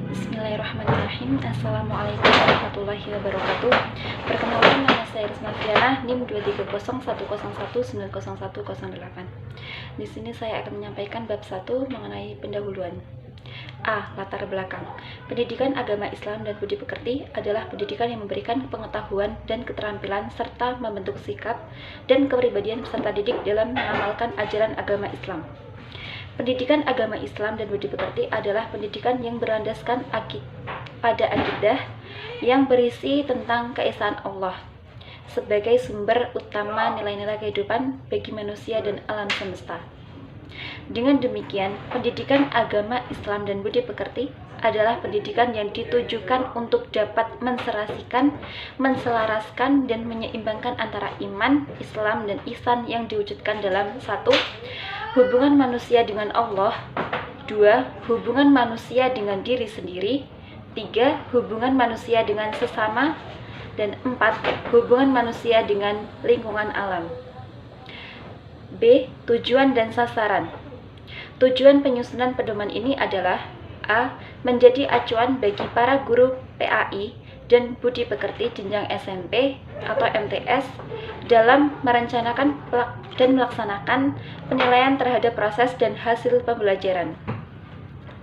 Bismillahirrahmanirrahim. Assalamualaikum warahmatullahi wabarakatuh. Perkenalkan, nama saya Risma Fiana, NIM 2301011900108. Di sini saya akan menyampaikan bab 1 mengenai pendahuluan. A. Latar belakang. Pendidikan agama Islam dan budi pekerti adalah pendidikan yang memberikan pengetahuan dan keterampilan serta membentuk sikap dan kepribadian peserta didik dalam mengamalkan ajaran agama Islam. Pendidikan agama Islam dan budi pekerti adalah pendidikan yang berlandaskan pada akidah yang berisi tentang keesaan Allah sebagai sumber utama nilai-nilai kehidupan bagi manusia dan alam semesta. Dengan demikian, pendidikan agama Islam dan budi pekerti adalah pendidikan yang ditujukan untuk dapat menselaraskan dan menyeimbangkan antara iman, Islam, dan ihsan yang diwujudkan dalam 1. Hubungan manusia dengan Allah. 2. Hubungan manusia dengan diri sendiri. 3. Hubungan manusia dengan sesama. Dan 4. Hubungan manusia dengan lingkungan alam. B. Tujuan dan sasaran. Tujuan penyusunan pedoman ini adalah A. Menjadi acuan bagi para guru PAI dan budi pekerti jenjang SMP atau MTS dalam merencanakan dan melaksanakan penilaian terhadap proses dan hasil pembelajaran.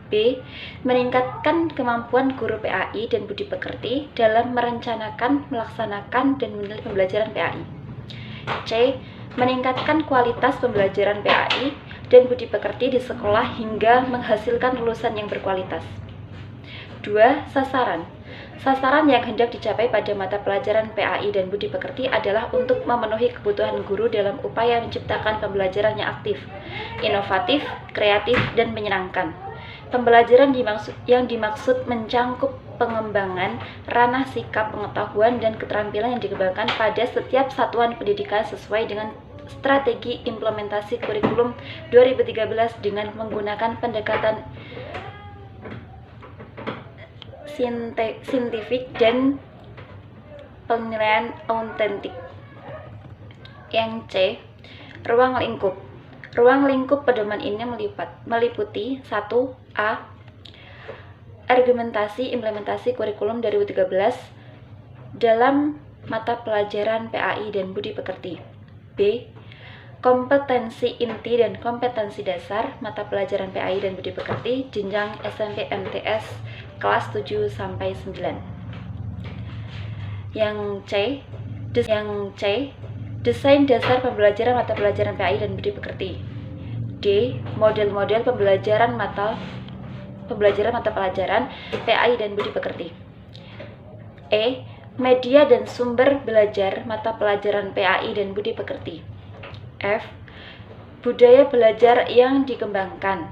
B. Meningkatkan kemampuan guru PAI dan budi pekerti dalam merencanakan, melaksanakan, dan menilai pembelajaran PAI. C. Meningkatkan kualitas pembelajaran PAI dan budi pekerti di sekolah hingga menghasilkan lulusan yang berkualitas. 2. Sasaran. Sasaran yang hendak dicapai pada mata pelajaran PAI dan budi pekerti adalah untuk memenuhi kebutuhan guru dalam upaya menciptakan pembelajaran yang aktif, inovatif, kreatif, dan menyenangkan. Pembelajaran yang dimaksud mencangkup pengembangan ranah sikap, pengetahuan, dan keterampilan yang dikembangkan pada setiap satuan pendidikan sesuai dengan strategi implementasi kurikulum 2013 dengan menggunakan pendekatan saintifik dan penilaian autentik. Yang C. Ruang lingkup. Ruang lingkup pedoman ini meliputi 1. A. Argumentasi implementasi kurikulum 2013 dalam mata pelajaran PAI dan budi pekerti. B. Kompetensi inti dan kompetensi dasar mata pelajaran PAI dan budi pekerti jenjang SMP MTS kelas 7 sampai 9. Yang C. Desain dasar pembelajaran mata pelajaran PAI dan budi pekerti. D. Model-model pembelajaran mata pelajaran PAI dan budi pekerti. E. Media dan sumber belajar mata pelajaran PAI dan budi pekerti. F. Budaya belajar yang dikembangkan.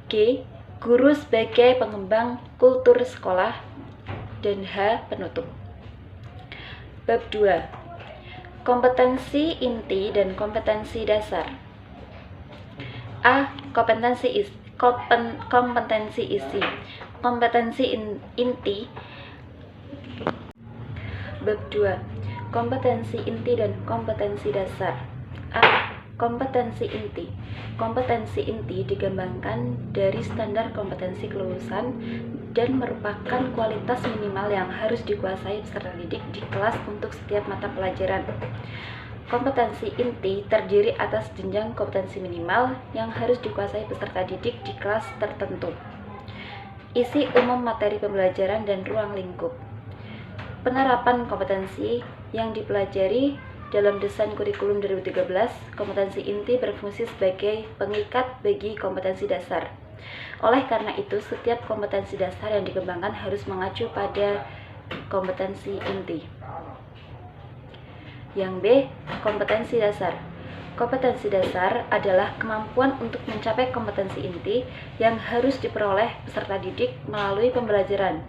G. Guru sebagai pengembang kultur sekolah. Dan H. Penutup. Bab 2. Kompetensi inti dan kompetensi dasar. A. Kompetensi isi. Kompetensi inti. Bab 2. Kompetensi inti dan kompetensi dasar. A. Kompetensi inti. Kompetensi inti dikembangkan dari standar kompetensi kelulusan dan merupakan kualitas minimal yang harus dikuasai peserta didik di kelas untuk setiap mata pelajaran. Kompetensi inti terdiri atas jenjang kompetensi minimal yang harus dikuasai peserta didik di kelas tertentu. Isi umum materi pembelajaran dan ruang lingkup. Penerapan kompetensi yang dipelajari dalam desain kurikulum 2013, kompetensi inti berfungsi sebagai pengikat bagi kompetensi dasar. Oleh karena itu, setiap kompetensi dasar yang dikembangkan harus mengacu pada kompetensi inti. Yang B. Kompetensi dasar. Kompetensi dasar adalah kemampuan untuk mencapai kompetensi inti yang harus diperoleh peserta didik melalui pembelajaran.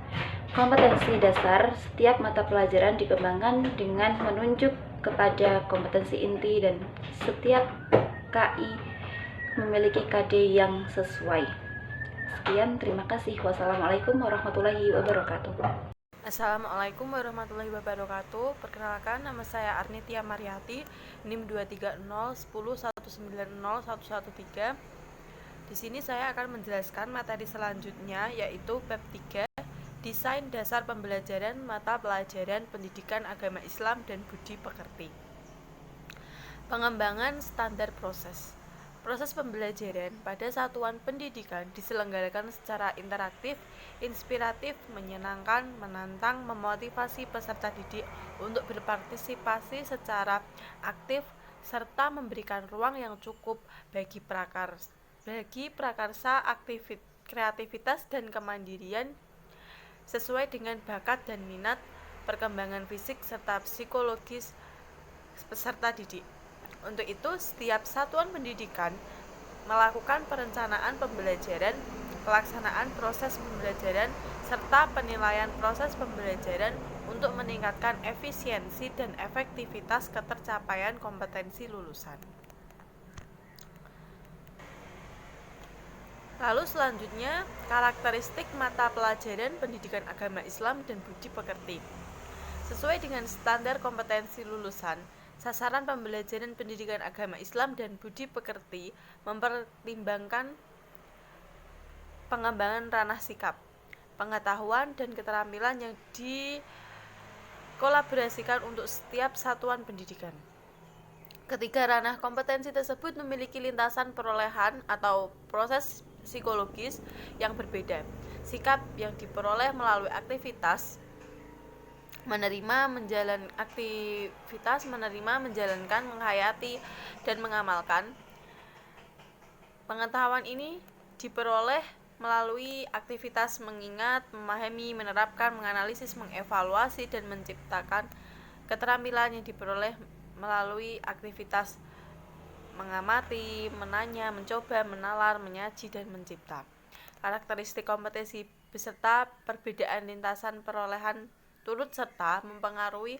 Kompetensi dasar setiap mata pelajaran dikembangkan dengan menunjuk kepada kompetensi inti dan setiap KI memiliki KD yang sesuai. Sekian, terima kasih. Wassalamualaikum warahmatullahi wabarakatuh. Assalamualaikum warahmatullahi wabarakatuh. Perkenalkan, nama saya Arnitia Mariati, NIM 23010190113. Di sini saya akan menjelaskan materi selanjutnya, yaitu bab 3, Desain Dasar Pembelajaran Mata Pelajaran Pendidikan Agama Islam dan Budi Pekerti. Pengembangan standar proses. Proses pembelajaran pada satuan pendidikan diselenggarakan secara interaktif, inspiratif, menyenangkan, menantang, memotivasi peserta didik untuk berpartisipasi secara aktif, serta memberikan ruang yang cukup bagi prakarsa, kreativitas, dan kemandirian sesuai dengan bakat dan minat, perkembangan fisik, serta psikologis peserta didik. Untuk itu, setiap satuan pendidikan melakukan perencanaan pembelajaran, pelaksanaan proses pembelajaran, serta penilaian proses pembelajaran untuk meningkatkan efisiensi dan efektivitas ketercapaian kompetensi lulusan. Lalu selanjutnya, karakteristik mata pelajaran pendidikan agama Islam dan budi pekerti. Sesuai dengan standar kompetensi lulusan, sasaran pembelajaran pendidikan agama Islam dan budi pekerti mempertimbangkan pengembangan ranah sikap, pengetahuan, dan keterampilan yang dikolaborasikan untuk setiap satuan pendidikan. Ketiga ranah kompetensi tersebut memiliki lintasan perolehan atau proses psikologis yang berbeda. Sikap yang diperoleh melalui aktivitas menerima, menjalankan, menghayati, dan mengamalkan. Pengetahuan ini diperoleh melalui aktivitas mengingat, memahami, menerapkan, menganalisis, mengevaluasi, dan menciptakan. Keterampilan yang diperoleh melalui aktivitas mengamati, menanya, mencoba, menalar, menyaji, dan mencipta. Karakteristik kompetensi beserta perbedaan lintasan perolehan turut serta mempengaruhi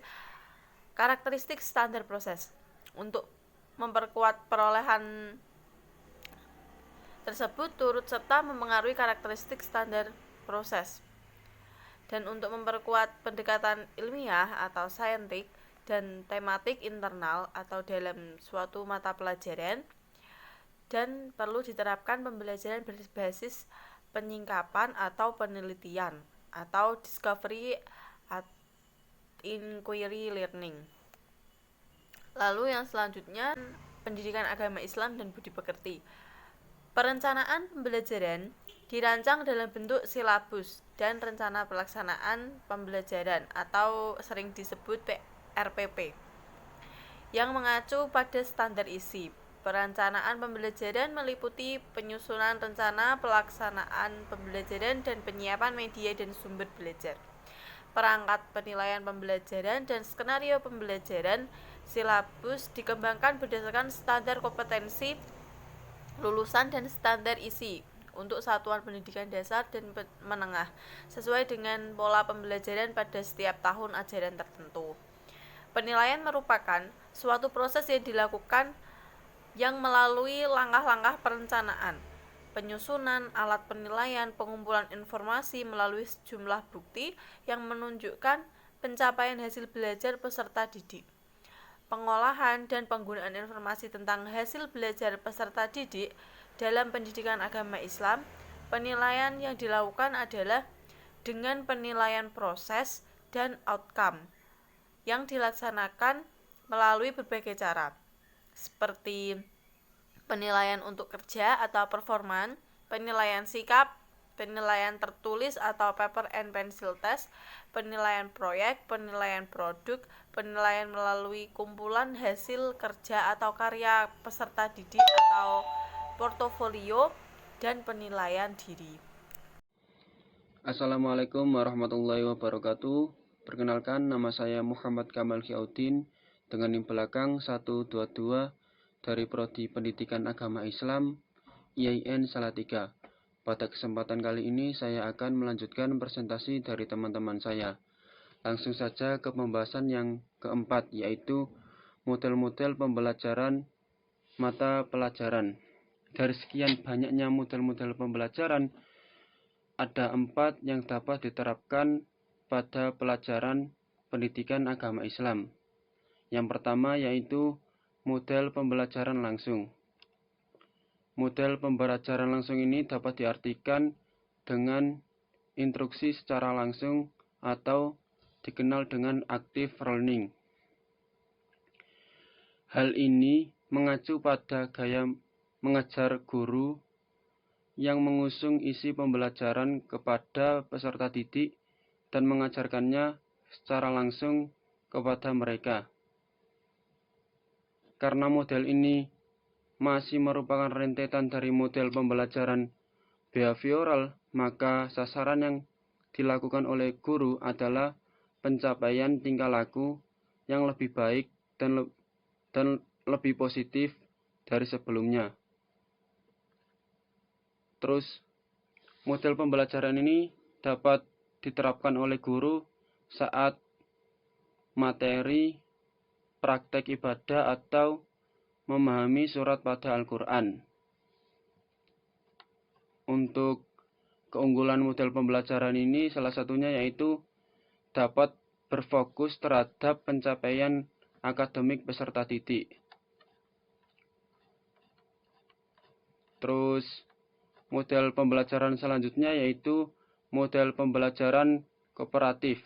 karakteristik standar proses. Untuk memperkuat perolehan tersebut turut serta mempengaruhi karakteristik standar proses. Dan untuk memperkuat pendekatan ilmiah atau saintik dan tematik internal atau dalam suatu mata pelajaran, dan perlu diterapkan pembelajaran berbasis penyingkapan atau penelitian atau discovery inquiry learning. Lalu yang selanjutnya, pendidikan agama Islam dan budi pekerti. Perencanaan pembelajaran dirancang dalam bentuk silabus dan rencana pelaksanaan pembelajaran atau sering disebut RPP yang mengacu pada standar isi. Perencanaan pembelajaran meliputi penyusunan rencana pelaksanaan pembelajaran dan penyiapan media dan sumber belajar, perangkat penilaian pembelajaran, dan skenario pembelajaran. Silabus dikembangkan berdasarkan standar kompetensi lulusan dan standar isi untuk satuan pendidikan dasar dan menengah sesuai dengan pola pembelajaran pada setiap tahun ajaran tertentu. Penilaian merupakan suatu proses yang dilakukan yang melalui langkah-langkah perencanaan, penyusunan alat penilaian, pengumpulan informasi melalui sejumlah bukti yang menunjukkan pencapaian hasil belajar peserta didik, pengolahan dan penggunaan informasi tentang hasil belajar peserta didik dalam pendidikan agama Islam. Penilaian yang dilakukan adalah dengan penilaian proses dan outcome yang dilaksanakan melalui berbagai cara, seperti penilaian untuk kerja atau performan, penilaian sikap, penilaian tertulis atau paper and pencil test, penilaian proyek, penilaian produk, penilaian melalui kumpulan hasil kerja atau karya peserta didik atau portofolio, dan penilaian diri. Assalamualaikum warahmatullahi wabarakatuh. Perkenalkan, nama saya Muhammad Kamal Ghiaudin dengan NIM belakang 122 dari Prodi Pendidikan Agama Islam IAIN Salatiga. Pada kesempatan kali ini saya akan melanjutkan presentasi dari teman-teman saya. Langsung saja ke pembahasan yang keempat, yaitu model-model pembelajaran mata pelajaran. Dari sekian banyaknya model-model pembelajaran, ada 4 yang dapat diterapkan pada pelajaran pendidikan agama Islam. Yang pertama yaitu model pembelajaran langsung. Model pembelajaran langsung ini dapat diartikan dengan instruksi secara langsung atau dikenal dengan active learning. Hal ini mengacu pada gaya mengajar guru yang mengusung isi pembelajaran kepada peserta didik dan mengajarkannya secara langsung kepada mereka. Karena model ini masih merupakan rentetan dari model pembelajaran behavioral, maka sasaran yang dilakukan oleh guru adalah pencapaian tingkah laku yang lebih baik dan lebih positif dari sebelumnya. Terus, model pembelajaran ini dapat diterapkan oleh guru saat materi, praktek ibadah, atau memahami surat pada Al-Quran. Untuk keunggulan model pembelajaran ini salah satunya yaitu dapat berfokus terhadap pencapaian akademik peserta didik. Terus model pembelajaran selanjutnya yaitu model pembelajaran kooperatif.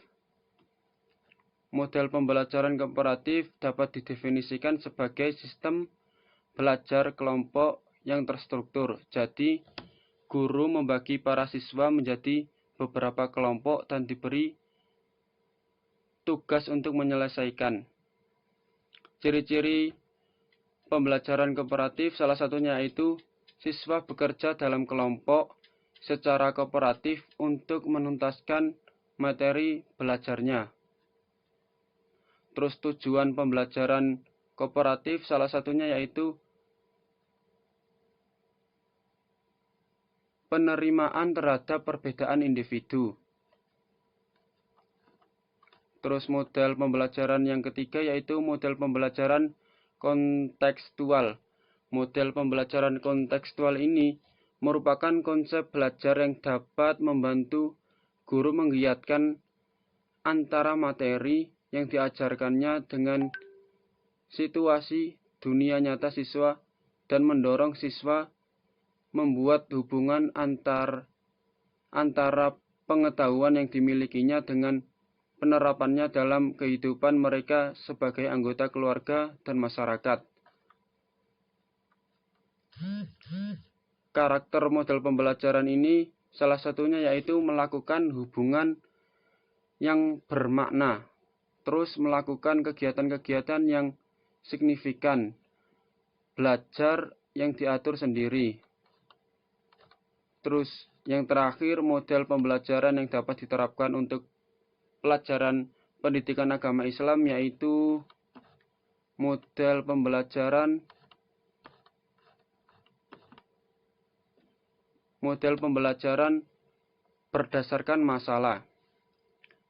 Model pembelajaran kooperatif dapat didefinisikan sebagai sistem belajar kelompok yang terstruktur. Jadi, guru membagi para siswa menjadi beberapa kelompok dan diberi tugas untuk menyelesaikan. Ciri-ciri pembelajaran kooperatif salah satunya yaitu siswa bekerja dalam kelompok secara kooperatif untuk menuntaskan materi belajarnya. Terus tujuan pembelajaran kooperatif salah satunya yaitu penerimaan terhadap perbedaan individu. Terus model pembelajaran yang ketiga yaitu model pembelajaran kontekstual. Model pembelajaran kontekstual ini merupakan konsep belajar yang dapat membantu guru menggiatkan antara materi yang diajarkannya dengan situasi dunia nyata siswa dan mendorong siswa membuat hubungan antara pengetahuan yang dimilikinya dengan penerapannya dalam kehidupan mereka sebagai anggota keluarga dan masyarakat. Karakter model pembelajaran ini salah satunya yaitu melakukan hubungan yang bermakna, terus melakukan kegiatan-kegiatan yang signifikan, belajar yang diatur sendiri. Terus yang terakhir model pembelajaran yang dapat diterapkan untuk pelajaran pendidikan agama Islam yaitu model pembelajaran berdasarkan masalah.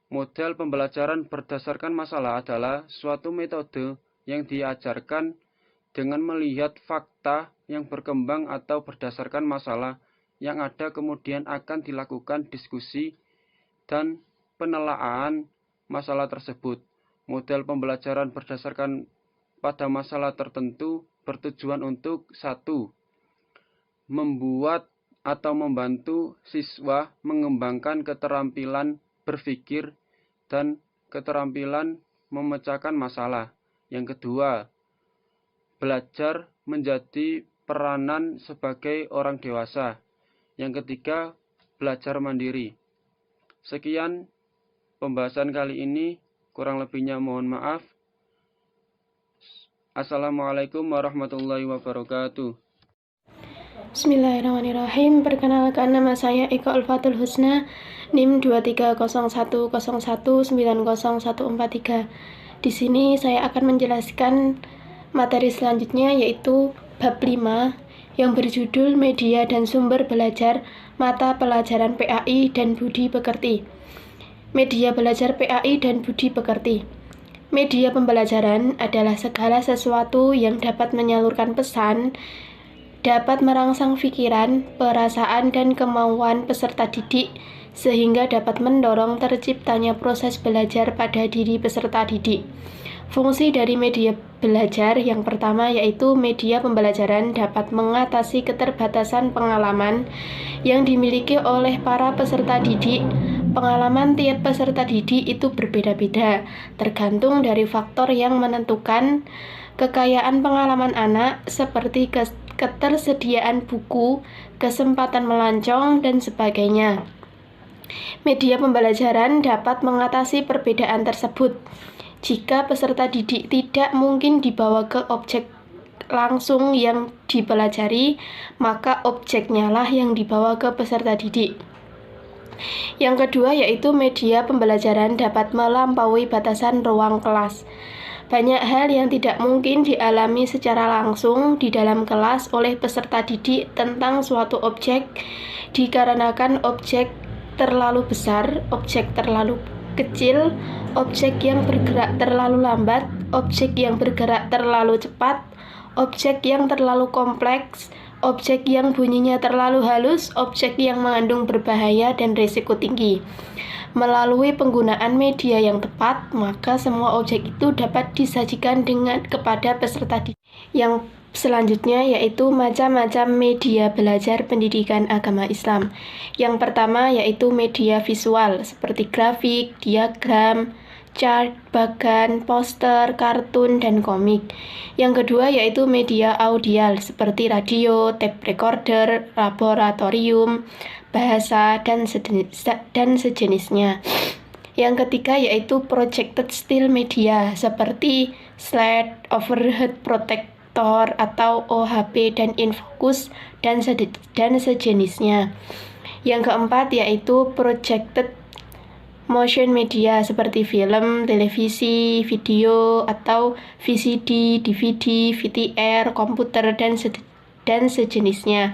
Model pembelajaran berdasarkan masalah adalah suatu metode yang diajarkan dengan melihat fakta yang berkembang atau berdasarkan masalah yang ada, kemudian akan dilakukan diskusi dan penelaahan masalah tersebut. Model pembelajaran berdasarkan pada masalah tertentu bertujuan untuk 1. Membuat atau membantu siswa mengembangkan keterampilan berpikir dan keterampilan memecahkan masalah. Yang kedua, belajar menjadi peranan sebagai orang dewasa. Yang ketiga, belajar mandiri. Sekian pembahasan kali ini, kurang lebihnya mohon maaf. Assalamualaikum warahmatullahi wabarakatuh. Bismillahirrahmanirrahim. Perkenalkan, nama saya Eka Ulfatul Husna, NIM 23010190143. Di sini saya akan menjelaskan materi selanjutnya yaitu bab 5 yang berjudul Media dan Sumber Belajar Mata Pelajaran PAI dan Budi Pekerti. Media belajar PAI dan Budi Pekerti. Media pembelajaran adalah segala sesuatu yang dapat menyalurkan pesan, dapat merangsang pikiran, perasaan, dan kemauan peserta didik, sehingga dapat mendorong terciptanya proses belajar pada diri peserta didik. Fungsi dari media belajar yang pertama yaitu media pembelajaran dapat mengatasi keterbatasan pengalaman yang dimiliki oleh para peserta didik. Pengalaman tiap peserta didik itu berbeda-beda, tergantung dari faktor yang menentukan kekayaan pengalaman anak seperti ketersediaan buku, kesempatan melancong, dan sebagainya. Media pembelajaran dapat mengatasi perbedaan tersebut. Jika peserta didik tidak mungkin dibawa ke objek langsung yang dipelajari, maka objeknya lah yang dibawa ke peserta didik. Yang kedua yaitu media pembelajaran dapat melampaui batasan ruang kelas. Banyak hal yang tidak mungkin dialami secara langsung di dalam kelas oleh peserta didik tentang suatu objek dikarenakan objek terlalu besar, objek terlalu kecil, objek yang bergerak terlalu lambat, objek yang bergerak terlalu cepat, objek yang terlalu kompleks, objek yang bunyinya terlalu halus, objek yang mengandung berbahaya dan risiko tinggi. Melalui penggunaan media yang tepat, maka semua objek itu dapat disajikan kepada peserta didik. Yang selanjutnya yaitu macam-macam media belajar pendidikan agama Islam. Yang pertama yaitu media visual seperti grafik, diagram, chart, bagan, poster, kartun, dan komik. Yang kedua yaitu media audial seperti radio, tape recorder, laboratorium, bahasa, dan sejenisnya. Yang ketiga yaitu projected still media seperti slide, overhead projector atau OHP dan infocus dan sejenisnya. Yang keempat yaitu projected motion media seperti film, televisi, video atau VCD, DVD, VTR, komputer dan sejenisnya.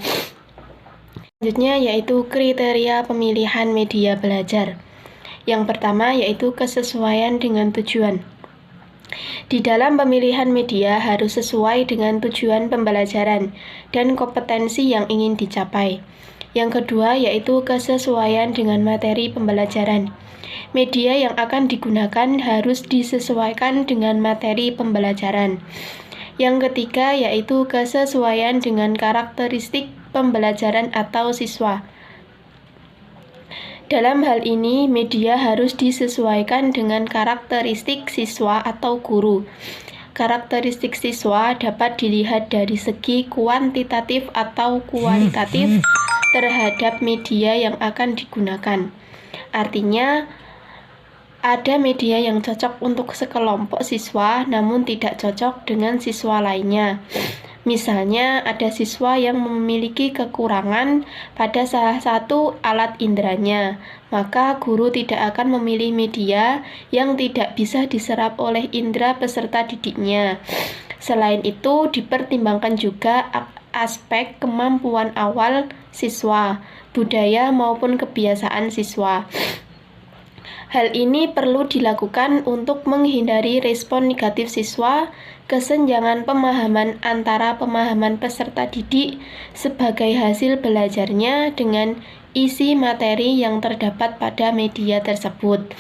Selanjutnya yaitu kriteria pemilihan media belajar. Yang pertama yaitu kesesuaian dengan tujuan. Di dalam pemilihan media harus sesuai dengan tujuan pembelajaran dan kompetensi yang ingin dicapai. Yang kedua yaitu kesesuaian dengan materi pembelajaran. Media yang akan digunakan harus disesuaikan dengan materi pembelajaran. Yang ketiga yaitu kesesuaian dengan karakteristik pembelajaran atau siswa. Dalam hal ini, media harus disesuaikan dengan karakteristik siswa atau guru. Karakteristik siswa dapat dilihat dari segi kuantitatif atau kualitatif terhadap media yang akan digunakan. Artinya, ada media yang cocok untuk sekelompok siswa namun tidak cocok dengan siswa lainnya. Misalnya, ada siswa yang memiliki kekurangan pada salah satu alat inderanya, maka guru tidak akan memilih media yang tidak bisa diserap oleh indera peserta didiknya. Selain itu, dipertimbangkan juga aspek kemampuan awal siswa, budaya maupun kebiasaan siswa. Hal ini perlu dilakukan untuk menghindari respon negatif siswa, kesenjangan pemahaman antara pemahaman peserta didik sebagai hasil belajarnya dengan isi materi yang terdapat pada media tersebut.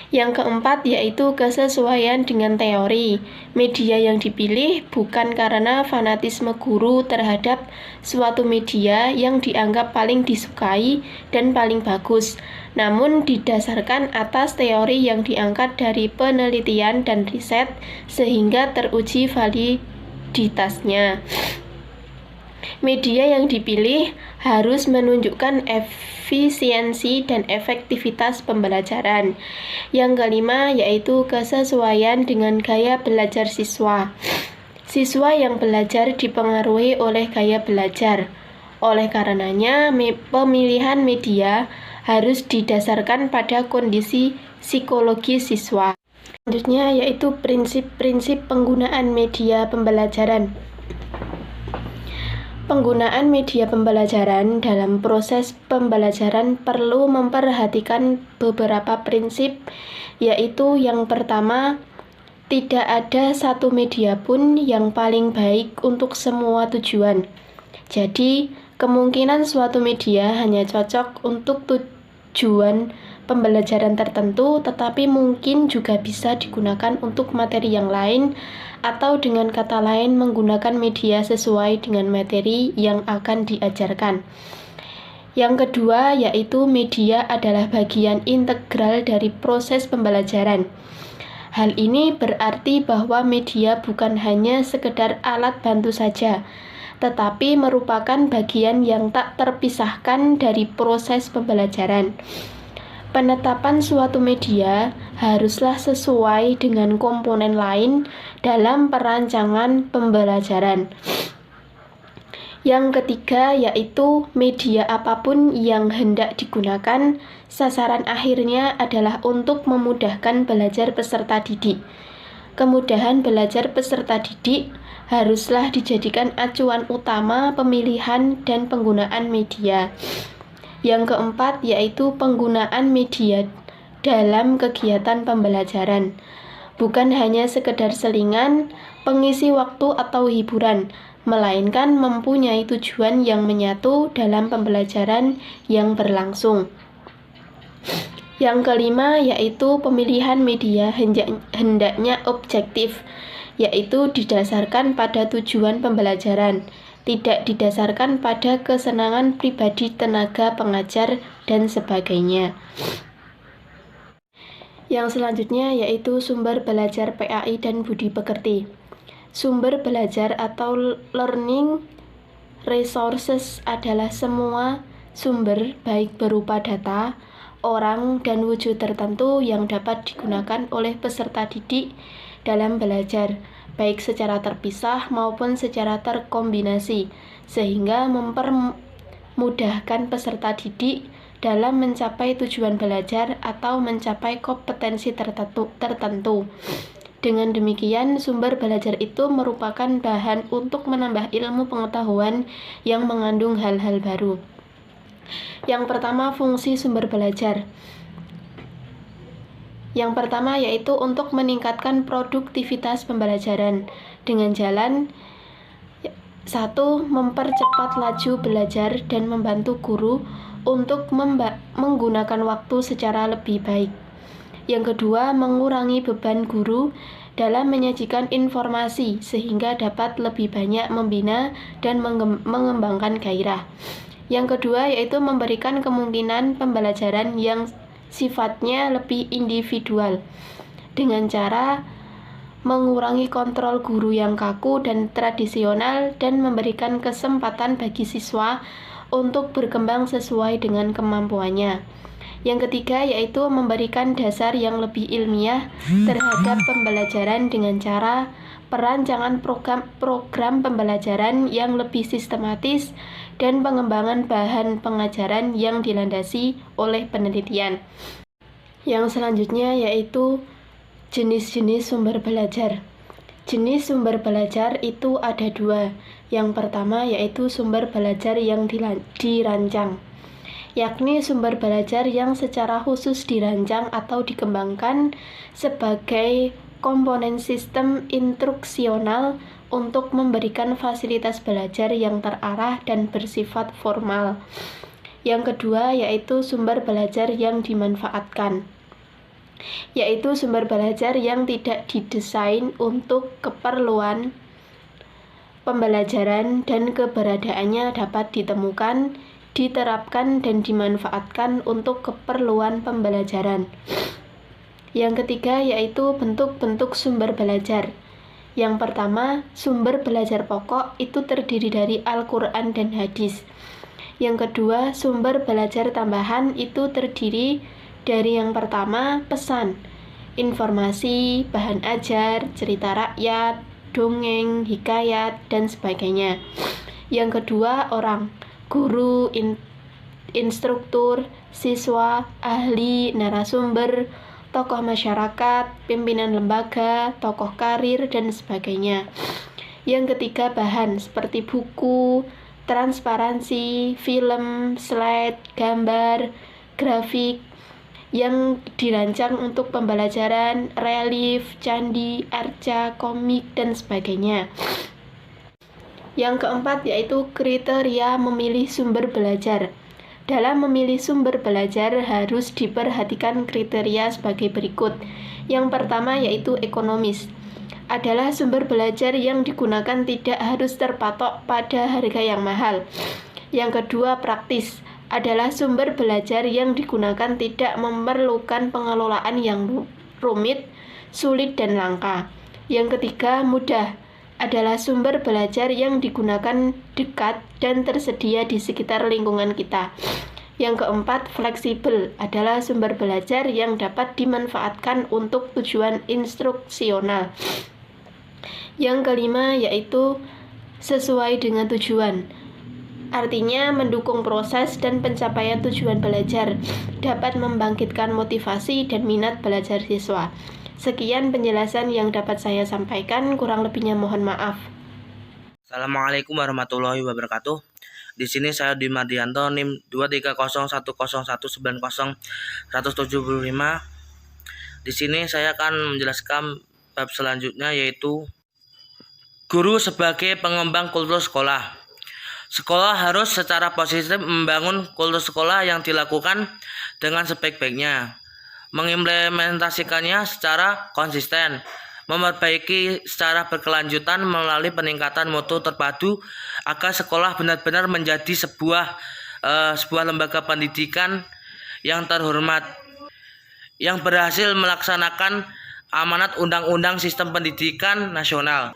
Yang keempat yaitu kesesuaian dengan teori. Media yang dipilih bukan karena fanatisme guru terhadap suatu media yang dianggap paling disukai dan paling bagus, namun didasarkan atas teori yang diangkat dari penelitian dan riset sehingga teruji validitasnya. Media yang dipilih harus menunjukkan efisiensi dan efektivitas pembelajaran. Yang kelima yaitu kesesuaian dengan gaya belajar siswa. Siswa yang belajar dipengaruhi oleh gaya belajar. Oleh karenanya, pemilihan media harus didasarkan pada kondisi psikologi siswa. Selanjutnya yaitu prinsip-prinsip penggunaan media pembelajaran. Penggunaan media pembelajaran dalam proses pembelajaran perlu memperhatikan beberapa prinsip, yaitu yang pertama, tidak ada satu media pun yang paling baik untuk semua tujuan. Jadi, kemungkinan suatu media hanya cocok untuk tujuan pembelajaran tertentu, tetapi mungkin juga bisa digunakan untuk materi yang lain, atau dengan kata lain menggunakan media sesuai dengan materi yang akan diajarkan. Yang kedua, yaitu media adalah bagian integral dari proses pembelajaran. Hal ini berarti bahwa media bukan hanya sekedar alat bantu saja, tetapi merupakan bagian yang tak terpisahkan dari proses pembelajaran. Penetapan suatu media haruslah sesuai dengan komponen lain dalam perancangan pembelajaran. Yang ketiga, yaitu media apapun yang hendak digunakan, sasaran akhirnya adalah untuk memudahkan belajar peserta didik. Kemudahan belajar peserta didik haruslah dijadikan acuan utama pemilihan dan penggunaan media. Yang keempat, yaitu penggunaan media dalam kegiatan pembelajaran. Bukan hanya sekedar selingan, pengisi waktu atau hiburan, melainkan mempunyai tujuan yang menyatu dalam pembelajaran yang berlangsung. Yang kelima, yaitu pemilihan media hendaknya objektif, yaitu didasarkan pada tujuan pembelajaran, tidak didasarkan pada kesenangan pribadi tenaga pengajar dan sebagainya. Yang selanjutnya yaitu sumber belajar PAI dan budi pekerti. Sumber belajar atau learning resources adalah semua sumber baik berupa data, orang, dan wujud tertentu yang dapat digunakan oleh peserta didik dalam belajar, baik secara terpisah maupun secara terkombinasi, sehingga mempermudahkan peserta didik dalam mencapai tujuan belajar atau mencapai kompetensi tertentu. Dengan demikian, sumber belajar itu merupakan bahan untuk menambah ilmu pengetahuan yang mengandung hal-hal baru. Yang pertama, fungsi sumber belajar. Yang pertama yaitu untuk meningkatkan produktivitas pembelajaran dengan jalan 1. Mempercepat laju belajar dan membantu guru untuk menggunakan waktu secara lebih baik. Yang kedua, mengurangi beban guru dalam menyajikan informasi sehingga dapat lebih banyak membina dan mengembangkan gairah. Yang kedua yaitu memberikan kemungkinan pembelajaran yang sifatnya lebih individual dengan cara mengurangi kontrol guru yang kaku dan tradisional dan memberikan kesempatan bagi siswa untuk berkembang sesuai dengan kemampuannya. Yang ketiga yaitu memberikan dasar yang lebih ilmiah terhadap pembelajaran dengan cara perancangan program pembelajaran yang lebih sistematis dan pengembangan bahan pengajaran yang dilandasi oleh penelitian. Yang selanjutnya yaitu jenis-jenis sumber belajar. Jenis sumber belajar itu ada 2. Yang pertama yaitu sumber belajar yang dirancang, yakni sumber belajar yang secara khusus dirancang atau dikembangkan sebagai komponen sistem instruksional untuk memberikan fasilitas belajar yang terarah dan bersifat formal. Yang kedua yaitu sumber belajar yang dimanfaatkan, yaitu sumber belajar yang tidak didesain untuk keperluan pembelajaran dan keberadaannya dapat ditemukan, diterapkan, dan dimanfaatkan untuk keperluan pembelajaran. Yang ketiga yaitu bentuk-bentuk sumber belajar. Yang pertama, sumber belajar pokok itu terdiri dari Al-Quran dan hadis. Yang kedua, sumber belajar tambahan itu terdiri dari yang pertama, pesan, informasi, bahan ajar, cerita rakyat, dongeng, hikayat, dan sebagainya. Yang kedua, orang, guru, instruktur, siswa, ahli, narasumber, tokoh masyarakat, pimpinan lembaga, tokoh karir, dan sebagainya. Yang ketiga, bahan seperti buku, transparansi, film, slide, gambar, grafik yang dirancang untuk pembelajaran, relief, candi, arca, komik, dan sebagainya. Yang keempat yaitu kriteria memilih sumber belajar. Dalam memilih sumber belajar harus diperhatikan kriteria sebagai berikut. Yang pertama yaitu ekonomis. Adalah sumber belajar yang digunakan tidak harus terpatok pada harga yang mahal. Yang kedua praktis. Adalah sumber belajar yang digunakan tidak memerlukan pengelolaan yang rumit, sulit, dan langka. Yang ketiga mudah. Adalah sumber belajar yang digunakan dekat dan tersedia di sekitar lingkungan kita. Yang keempat, fleksibel adalah sumber belajar yang dapat dimanfaatkan untuk tujuan instruksional. Yang kelima yaitu sesuai dengan tujuan. Artinya mendukung proses dan pencapaian tujuan belajar, dapat membangkitkan motivasi dan minat belajar siswa. Sekian penjelasan yang dapat saya sampaikan, kurang lebihnya mohon maaf. Assalamualaikum warahmatullahi wabarakatuh. Di sini saya Dwi Mardianto, NIM 23010010195. Di sini saya akan menjelaskan bab selanjutnya yaitu guru sebagai pengembang kultur sekolah. Sekolah harus secara positif membangun kultur sekolah yang dilakukan dengan sebaik-baiknya, mengimplementasikannya secara konsisten, memperbaiki secara berkelanjutan melalui peningkatan mutu terpadu agar sekolah benar-benar menjadi sebuah lembaga pendidikan yang terhormat, yang berhasil melaksanakan amanat Undang-Undang Sistem Pendidikan Nasional.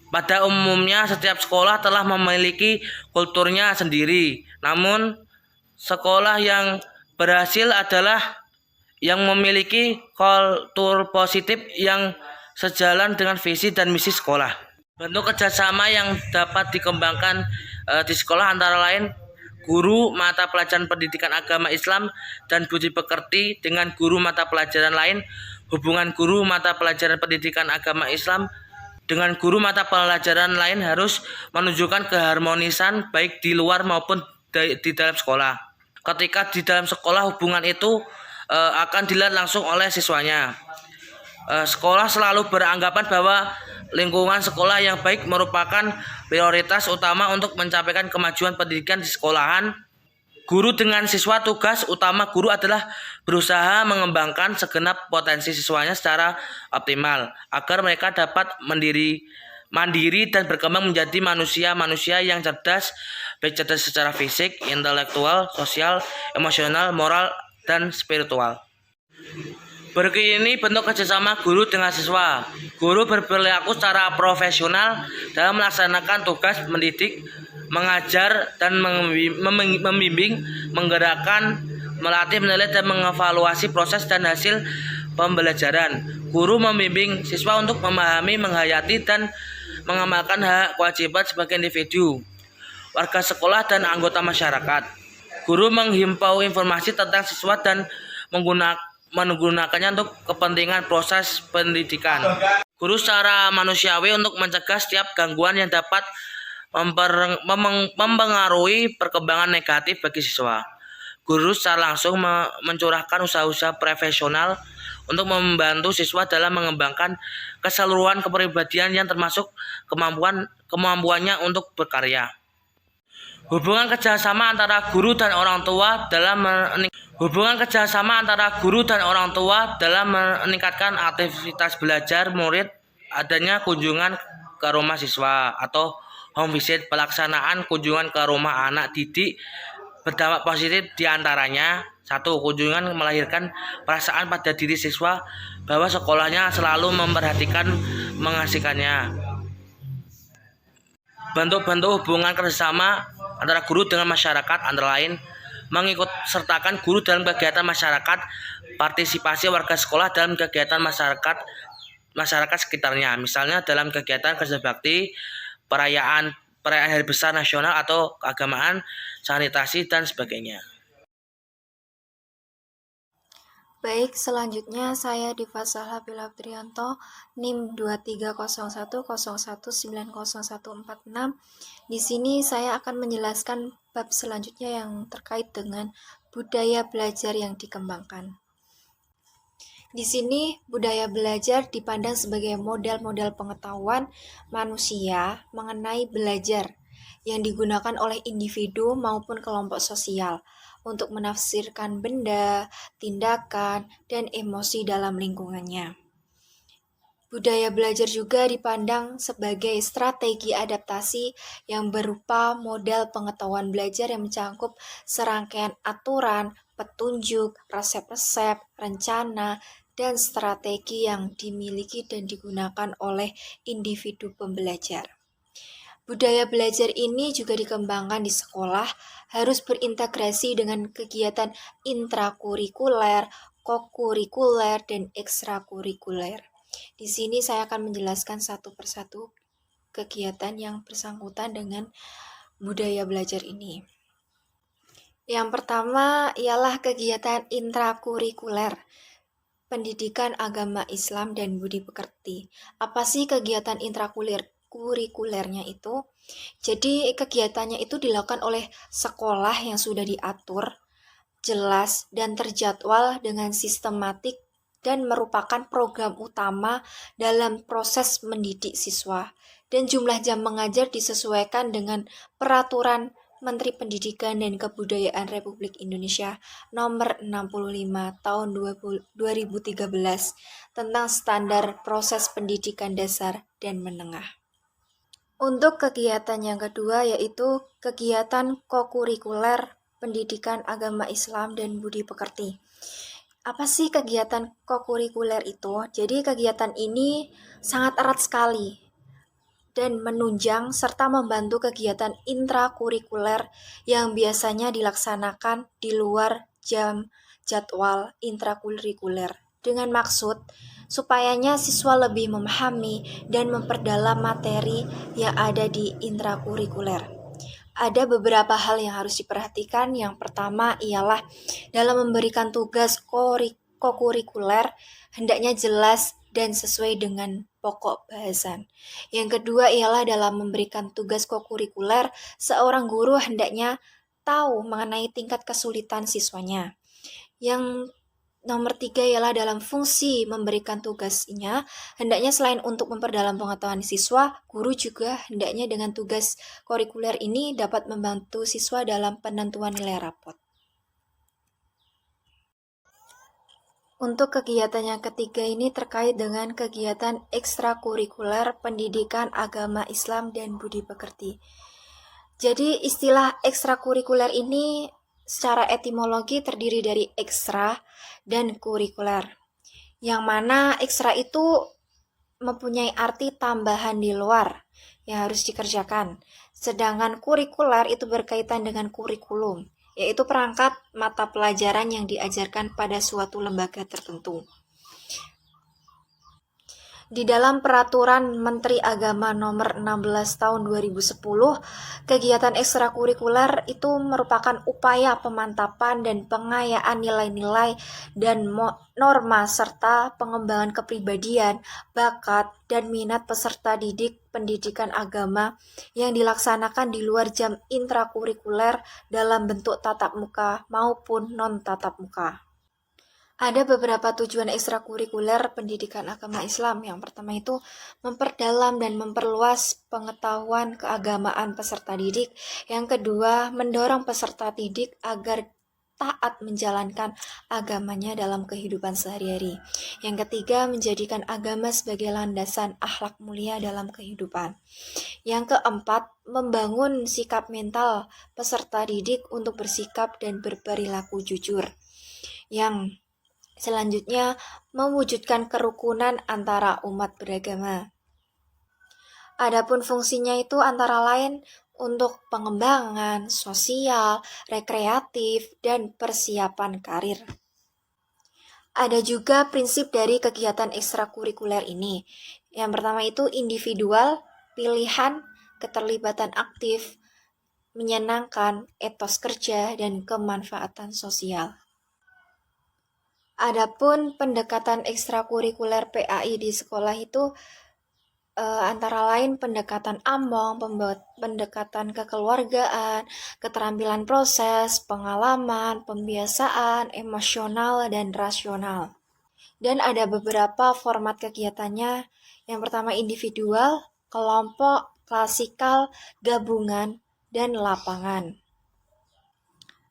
Pada umumnya setiap sekolah telah memiliki kulturnya sendiri, namun sekolah yang berhasil adalah yang memiliki kultur positif yang sejalan dengan visi dan misi sekolah. Bentuk kerjasama yang dapat dikembangkan di sekolah antara lain guru mata pelajaran pendidikan agama Islam dan budi pekerti dengan guru mata pelajaran lain, hubungan guru mata pelajaran pendidikan agama Islam dengan guru mata pelajaran lain harus menunjukkan keharmonisan baik di luar maupun di dalam sekolah. Ketika di dalam sekolah hubungan itu akan dilihat langsung oleh siswanya. Sekolah selalu beranggapan bahwa lingkungan sekolah yang baik merupakan prioritas utama untuk mencapai kemajuan pendidikan di sekolahan. Guru dengan siswa, tugas utama guru adalah berusaha mengembangkan segenap potensi siswanya secara optimal agar mereka dapat mandiri dan berkembang menjadi manusia yang cerdas, baik cerdas secara fisik, intelektual, sosial, emosional, moral, dan spiritual. Berikut ini bentuk kerjasama guru dengan siswa. Guru berperilaku secara profesional dalam melaksanakan tugas mendidik, mengajar, dan membimbing, menggerakkan, melatih, menilai, dan mengevaluasi proses dan hasil pembelajaran. Guru membimbing siswa untuk memahami, menghayati, dan mengamalkan hak kewajiban sebagai individu, warga sekolah, dan anggota masyarakat. Guru menghimpau informasi tentang siswa dan menggunakannya untuk kepentingan proses pendidikan. Guru secara manusiawi untuk mencegah setiap gangguan yang dapat mempengaruhi perkembangan negatif bagi siswa. Guru secara langsung mencurahkan usaha-usaha profesional untuk membantu siswa dalam mengembangkan keseluruhan kepribadian yang termasuk kemampuannya untuk berkarya. Hubungan kerjasama antara guru dan orang tua dalam meningkatkan aktivitas belajar murid, adanya kunjungan ke rumah siswa atau home visit. Pelaksanaan kunjungan ke rumah anak didik berdampak positif, diantaranya 1. Kunjungan melahirkan perasaan pada diri siswa bahwa sekolahnya selalu memperhatikan, mengasihkannya. Bentuk-bentuk hubungan kerjasama antara guru dengan masyarakat antara lain mengikut sertakan guru dalam kegiatan masyarakat, partisipasi warga sekolah dalam kegiatan masyarakat sekitarnya, misalnya dalam kegiatan kerja bakti, perayaan hari besar nasional atau keagamaan, sanitasi, dan sebagainya. Baik, selanjutnya saya Diva Sahla Bila Priyanto, NIM 23010190146. Di sini saya akan menjelaskan bab selanjutnya yang terkait dengan budaya belajar yang dikembangkan. Di sini budaya belajar dipandang sebagai model-model pengetahuan manusia mengenai belajar yang digunakan oleh individu maupun kelompok sosial untuk menafsirkan benda, tindakan, dan emosi dalam lingkungannya. Budaya belajar juga dipandang sebagai strategi adaptasi yang berupa model pengetahuan belajar yang mencakup serangkaian aturan, petunjuk, resep-resep, rencana, dan strategi yang dimiliki dan digunakan oleh individu pembelajar. Budaya belajar ini juga dikembangkan di sekolah, harus berintegrasi dengan kegiatan intrakurikuler, kokurikuler, dan ekstrakurikuler. Di sini saya akan menjelaskan satu persatu kegiatan yang bersangkutan dengan budaya belajar ini. Yang pertama ialah kegiatan intrakurikuler, pendidikan agama Islam dan budi pekerti. Apa sih kegiatan intrakurikulernya itu? Jadi kegiatannya itu dilakukan oleh sekolah yang sudah diatur, jelas, dan terjadwal dengan sistematik dan merupakan program utama dalam proses mendidik siswa, dan jumlah jam mengajar disesuaikan dengan peraturan Menteri Pendidikan dan Kebudayaan Republik Indonesia nomor 65 tahun 2013 tentang standar proses pendidikan dasar dan menengah. Untuk kegiatan yang kedua yaitu kegiatan kokurikuler pendidikan agama Islam dan budi pekerti. Apa sih kegiatan kokurikuler itu? Jadi kegiatan ini sangat erat sekali dan menunjang serta membantu kegiatan intrakurikuler yang biasanya dilaksanakan di luar jam jadwal intrakurikuler dengan maksud supayanya siswa lebih memahami dan memperdalam materi yang ada di intrakurikuler. Ada beberapa hal yang harus diperhatikan. Yang pertama ialah dalam memberikan tugas kokurikuler hendaknya jelas dan sesuai dengan pokok bahasan. Yang kedua ialah dalam memberikan tugas kokurikuler, seorang guru hendaknya tahu mengenai tingkat kesulitan siswanya. Yang nomor 3 ialah dalam fungsi memberikan tugasnya, hendaknya selain untuk memperdalam pengetahuan siswa, guru juga hendaknya dengan tugas kurikuler ini dapat membantu siswa dalam penentuan nilai rapot. Untuk kegiatan yang ketiga ini terkait dengan kegiatan ekstrakurikuler pendidikan agama Islam dan budi pekerti. Jadi istilah ekstrakurikuler ini secara etimologi terdiri dari ekstra dan kurikuler, yang mana ekstra itu mempunyai arti tambahan di luar yang harus dikerjakan, sedangkan kurikuler itu berkaitan dengan kurikulum, yaitu perangkat mata pelajaran yang diajarkan pada suatu lembaga tertentu. Di dalam Peraturan Menteri Agama Nomor 16 Tahun 2010, kegiatan ekstrakurikuler itu merupakan upaya pemantapan dan pengayaan nilai-nilai dan norma serta pengembangan kepribadian, bakat, dan minat peserta didik pendidikan agama yang dilaksanakan di luar jam intrakurikuler dalam bentuk tatap muka maupun non-tatap muka. Ada beberapa tujuan ekstrakurikuler pendidikan agama Islam. Yang pertama itu memperdalam dan memperluas pengetahuan keagamaan peserta didik. Yang kedua, mendorong peserta didik agar taat menjalankan agamanya dalam kehidupan sehari-hari. Yang ketiga, menjadikan agama sebagai landasan akhlak mulia dalam kehidupan. Yang keempat, membangun sikap mental peserta didik untuk bersikap dan berperilaku jujur. Yang selanjutnya, mewujudkan kerukunan antara umat beragama. Adapun fungsinya itu antara lain untuk pengembangan sosial, rekreatif, dan persiapan karir. Ada juga prinsip dari kegiatan ekstrakurikuler ini. Yang pertama itu individual, pilihan, keterlibatan aktif, menyenangkan, etos kerja, dan kemanfaatan sosial. Adapun pendekatan ekstrakurikuler PAI di sekolah itu antara lain pendekatan ambang, pendekatan kekeluargaan, keterampilan proses, pengalaman, pembiasaan, emosional, dan rasional. Dan ada beberapa format kegiatannya. Yang pertama individual, kelompok, klasikal, gabungan, dan lapangan.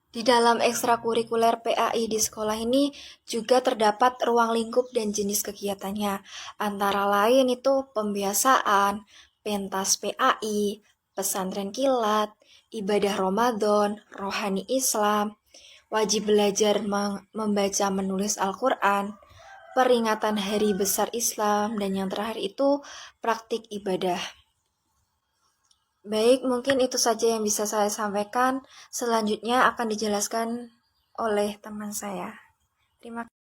Di dalam ekstrakurikuler PAI di sekolah ini juga terdapat ruang lingkup dan jenis kegiatannya. Antara lain itu pembiasaan, pentas PAI, pesantren kilat, ibadah Ramadan, rohani Islam, wajib belajar membaca menulis Al-Quran, peringatan hari besar Islam, dan yang terakhir itu praktik ibadah. Baik, mungkin itu saja yang bisa saya sampaikan. Selanjutnya akan dijelaskan oleh teman saya. Terima kasih.